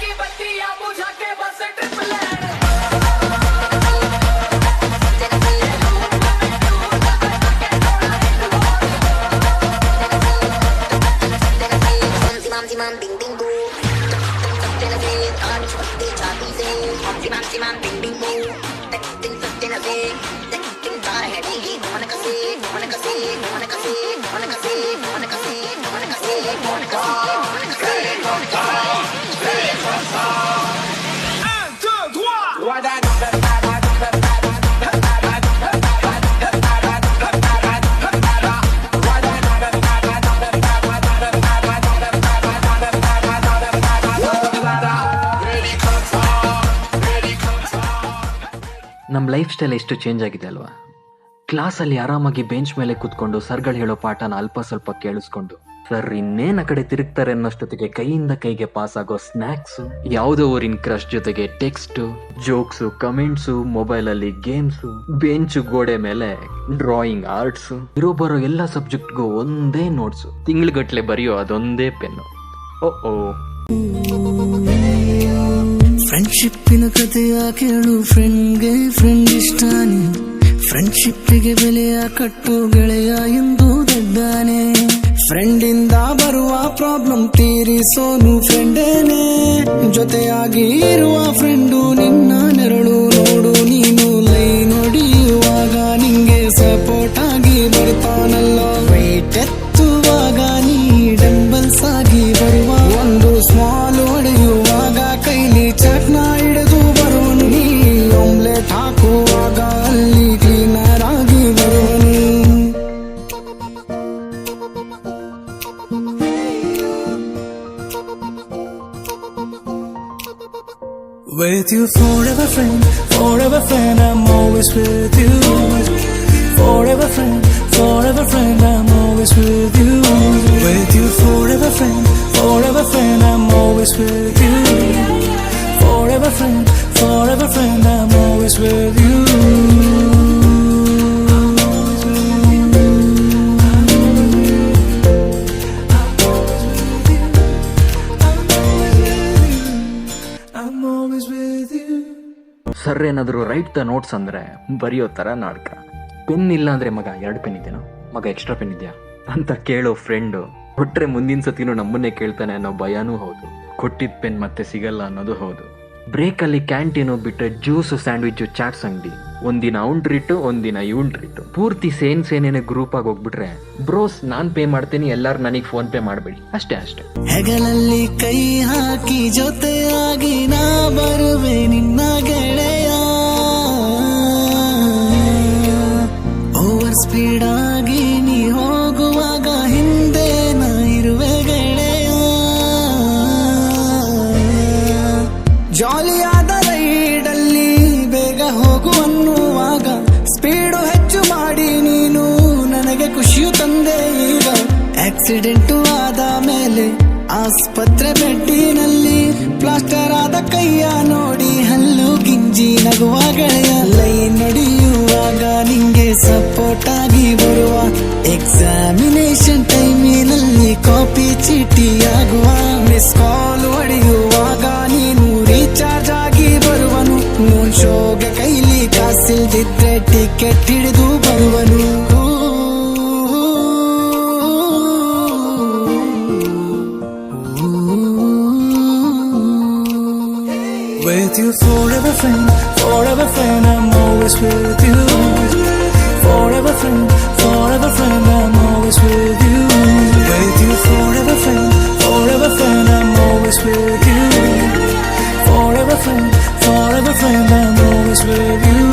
की बत्तियां बुझा के बस trip land Simam bing bing boo, simam bing bing boo, ನಮ್ಮ ಲೈಫ್ ಸ್ಟೈಲ್ ಎಷ್ಟು ಚೇಂಜ್ ಆಗಿದೆ ಅಲ್ವಾ? ಕ್ಲಾಸಲ್ಲಿ ಆರಾಮಾಗಿ ಬೆಂಚ್ ಮೇಲೆ ಕೂತ್ಕೊಂಡು ಸರ್ಗಳು ಹೇಳೋ ಪಾಠನ ಅಲ್ಪ ಸ್ವಲ್ಪ ಕೇಳಿಸ್ಕೊಂಡು ಸರ್ ಇನ್ನೇನ್ ಆ ಕಡೆ ತಿರುಗ್ತಾರೆ ಅನ್ನೋಷ್ಟೊತ್ತಿಗೆ ಕೈಯಿಂದ ಕೈಗೆ ಪಾಸ್ ಆಗೋ ಸ್ನ್ಯಾಕ್ಸ್, ಯಾವುದೋ ಊರಿನ ಕ್ರಶ್ ಜೊತೆಗೆ ಟೆಕ್ಸ್ಟ್, ಜೋಕ್ಸು, ಕಮೆಂಟ್ಸು, ಮೊಬೈಲಲ್ಲಿ ಗೇಮ್ಸು, ಬೆಂಚ್ ಗೋಡೆ ಮೇಲೆ ಡ್ರಾಯಿಂಗ್, ಆರ್ಟ್ಸ್, ಇರೋ ಬರೋ ಎಲ್ಲ ಸಬ್ಜೆಕ್ಟ್ಗೂ ಒಂದೇ ನೋಟ್ಸು, ತಿಂಗ್ಳುಗಟ್ಲೆ ಬರೆಯೋ ಅದೊಂದೇ ಪೆನ್ನು. ಓ ಫ್ರೆಂಡ್ಶಿಪ್ಪಿನ ಕಥೆಯ ಕೇಳು, ಫ್ರೆಂಡ್ಗೆ ಫ್ರೆಂಡ್ ಇಷ್ಟಾನೆ, ಫ್ರೆಂಡ್ಶಿಪ್ಪಿಗೆ ಬೆಲೆಯ ಕಟ್ಟು ಗೆಳೆಯ ಎಂದು ದಡ್ಡಾನೆ, ಫ್ರೆಂಡಿಂದ ಬರುವ ಪ್ರಾಬ್ಲಮ್ ತೀರಿಸೋನು ಫ್ರೆಂಡೇನೆ, ಜೊತೆಯಾಗಿ ಇರುವ ಫ್ರೆಂಡು ನಿನ್ನ ನೆರಳು ನೋಡು ನೀನು, ಲೈ ನೋಡಿಯುವಾಗ ನಿಂಗೆ ಸಪೋರ್ಟ್ ಆಗಿ ಬರ್ತಾನಲ್ಲ, ವೆಯ್ಟ್ ಎತ್ತುವಾಗ ನೀ ಡಂಬಲ್ಸ್ ಆಗಿ ಬರುವ, ಒಂದು ಸ್ಮಾಲ್ ಹೊಡೆಯುವಾಗ ಕೈಲಿ ಚಟ್ನ ಹಿಡಿದು ಬರುವನು, ನೀ ಆಮ್ಲೆಟ್ ಹಾಕುವಾಗ ಅಲ್ಲಿ ಕ್ಲೀನರ್ ಆಗಿ ಬರುವನು. With you forever friend, I'm always with you. Forever friend, I'm always with you. With you forever friend, I'm always with you. Forever friend, I'm always with you. Sir ಏನಾದ್ರು right the notes ಅಂದ್ರೆ ಬರೆಯೋ ತರ ನಾಟಕ. Pen ಇಲ್ಲ ಅಂದ್ರೆ ಮಗ 2 pen ಇದೆಯಾ, ಮಗ ಎಕ್ಸ್ಟ್ರಾ ಪೆನ್ ಇದೆಯಾ ಅಂತ ಕೇಳೋ ಫ್ರೆಂಡು, ಕೊಟ್ರೆ ಮುಂದಿನ ಸತಿನೂ ನಮ್ಮನ್ನೇ ಕೇಳ್ತಾನೆ ಅನ್ನೋ ಭಯನೂ ಹೌದು, ಕೊಟ್ಟಿದ್ ಪೆನ್ ಮತ್ತೆ ಸಿಗಲ್ಲ ಅನ್ನೋದು ಹೌದು. ಬ್ರೇಕಲ್ಲಿ ಕ್ಯಾಂಟೀನು ಬಿಟ್ಟರೆ ಜ್ಯೂಸು, ಸ್ಯಾಂಡ್ವಿಚ್, ಚಾಟ್ಸ್ ಅಂಗಡಿ, ಒಂದಿನ ಅವ್ನ್ ಟ್ರೀಟು ಒಂದಿನ ಇವನ್ ಟ್ರೀಟು, ಪೂರ್ತಿ ಸೇನೇನೆ ಗ್ರೂಪ್ ಆಗಿ ಹೋಗ್ಬಿಟ್ರೆ ಬ್ರೋಸ್ ನಾನ್ ಪೇ ಮಾಡ್ತೀನಿ, ಎಲ್ಲಾರು ನನಗೆ ಫೋನ್ ಪೇ ಮಾಡಬೇಡಿ, ಅಷ್ಟೇ. ಹೆಗಲಲ್ಲಿ ಕೈ ಹಾಕಿ ಜೊತೆಯಾಗಿ ನಾ ಬರುವೆ ನಿನ್ನ ಗೆಳೆಯ, ಓವರ್ ಸ್ಪೀಡ್ ಆಗಿ ನೀ ಹೋಗುವಾಗ ಹಿಂದೆ ನಾ ಇರುವೆ ಗೆಳೆಯ, ಜಾಲಿಯಾದ ರೈಡಲ್ಲಿ ಬೇಗ ಹೋಗು ಅನ್ನುವಾಗ ಸ್ಪೀಡು ಹೆಚ್ಚು ಮಾಡಿ ನೀನು ನನಗೆ ಖುಷಿಯು ತಂದೆ, ಈಗ ಆಕ್ಸಿಡೆಂಟು ಆದ ಮೇಲೆ ಆಸ್ಪತ್ರೆ ಬೆಡ್ಡಿನಲ್ಲಿ ಪ್ಲಾಸ್ಟರ್ ಆದ ಕೈಯ ನೋಡಿ ಹಲ್ಲು ಗಿಂಜಿ ನಗುವ ಗೆಳೆಯ, ಲೈನ್ ನಡೆಯುವಾಗ ನಿಂಗೆ ಸಪೋರ್ಟ್ ಆಗಿ ಬರುವ, ಎಕ್ಸಾಮಿನೇಷನ್ ಟೈಮಿನಲ್ಲಿ ಕಾಪಿ ಚೀಟಿಯಾಗುವ, ಮಿಸ್ ಕಾಲ್ ಹೊಡೆಯುವಾಗ ನೀನು ರೀಚಾರ್ಜ್ ಆಗಿ ಬರುವನು, ಮೂನ್ ಶೋಗೆ ಕೈಲಿ ಕಾಸಿಲ್ದಿದ್ರೆ ಟಿಕೆಟ್ ಹಿಡಿದು ಬರುವನು. With you forever friend, I'm always with you. Forever friend, I'm always with you. With you forever friend, I'm always with you. Forever friend, I'm always with you.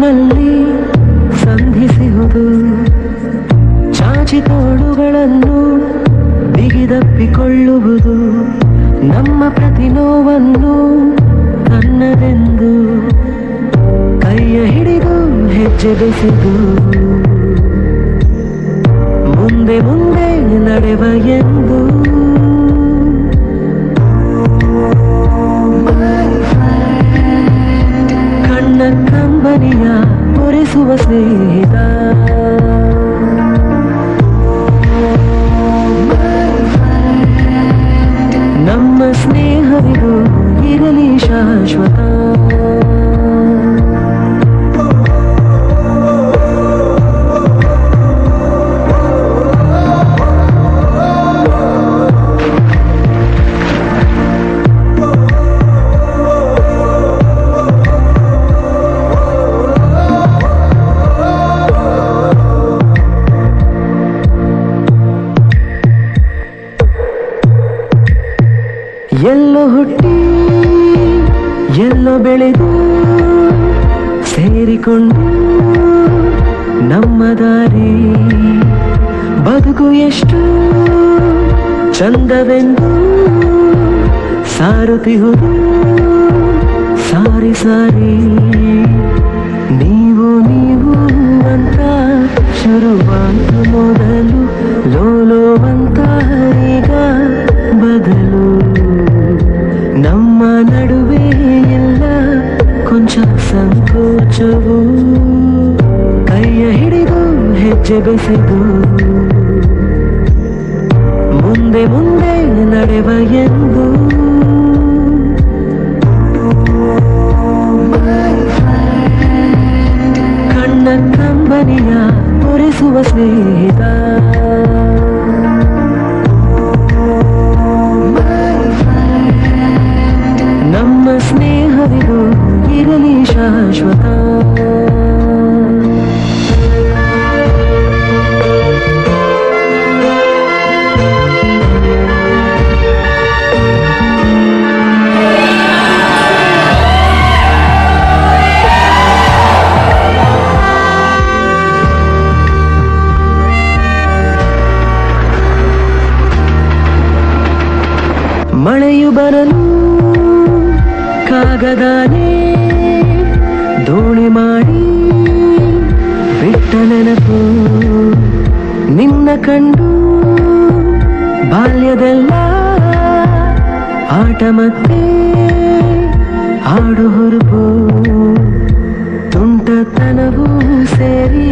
ಬಾಳಿನಲ್ಲಿ ಸಂಧಿಸುವುದು ಚಾಚಿ ತೋಳುಗಳನ್ನು ಬಿಗಿದಪ್ಪಿಕೊಳ್ಳುವುದು ನಮ್ಮ ಪ್ರತಿ ನೋವನ್ನು ತನ್ನದೆಂದು ಕೈಯ ಹಿಡಿದು ಹೆಜ್ಜೆ ಬೆಸೆದು ಮುಂದೆ ಮುಂದೆ ನಡೆವ ಎಂದು ಕಣ್ಣ ಕಂಬನಿಯ ಒರೆಸುವ ಸ್ನೇಹಿತ ನಮ್ಮ ಸ್ನೇಹವಿದು ಇರಲಿ ಶಾಶ್ವತ ಎಲ್ಲೋ ಹುಟ್ಟಿ ಎಲ್ಲೋ ಬೆಳೆದು ಸೇರಿಕೊಂಡು ನಮ್ಮ ದಾರಿ ಬದುಕು ಎಷ್ಟು ಚಂದವೆಂದು ಸಾರುತ್ತಿಹುದು ಸಾರಿ ಸಾರಿ ನೀವು ನೀವು ಅಂತ ಶುರುವಾಯಿತು ಮೊದಲು ಲೋಲೋ ಅಂತ ಈಗ ಬದಲು ನಮ್ಮ ನಡುವೆ ಎಲ್ಲ ಕೊಂಚ ಸಂಕೋಚವು ಕೈಯ ಹಿಡಿದು ಹೆಜ್ಜೆ ಬೆಸೆದು ಮುಂದೆ ಮುಂದೆ ನಡೆವ ಎಂದು ಕಣ್ಣ ಕಂಬನಿಯ ಒರೆಸುವ ಸ್ನೇಹಿತ ನಮ್ಮ ಸ್ನೇಹವಿದು ಇರಲಿ ಶಾಶ್ವತ ಮಳೆಯು ಬರಲು ಕಾಗದಾನೆ ದೋಣಿ ಮಾಡಿ ಬಿಟ್ಟ ನೆನಪು ನಿನ್ನ ಕಂಡು ಬಾಲ್ಯದೆಲ್ಲ ಆಟ ಮತ್ತೆ ಆಡು ಹುರುಪು ತುಂಟತನವೂ ಸೇರಿ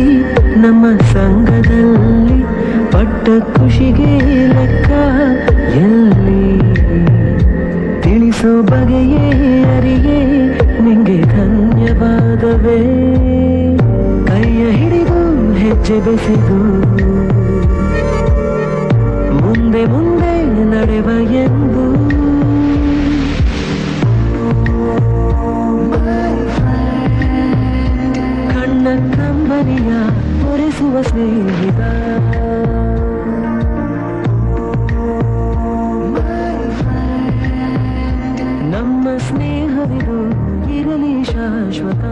ನಮ್ಮ ಸಂಘದಲ್ಲಿ ಪಟ್ಟ ಖುಷಿಗೆ ಲೆಕ್ಕ ಎಲ್ಲಿ ತಿಳಿಸೋ ಬಗೆಯೇ ಅರಿಯೇ ನಿಂಗೆ ಧನ್ಯವಾದವೇ ಕೈಯ ಹಿಡಿದು ಹೆಜ್ಜೆ ಬೆಸೆದು ಮುಂದೆ ಮುಂದೆ ನಡೆವ ಎಂದು ಕಣ್ಣ ಕಂಬನಿಯ ಒರೆಸುವ ಸ್ನೇಹಿತ ನಮ್ಮ ಸ್ನೇಹವಿದು ಇರಲಿ ಶಾಶ್ವತ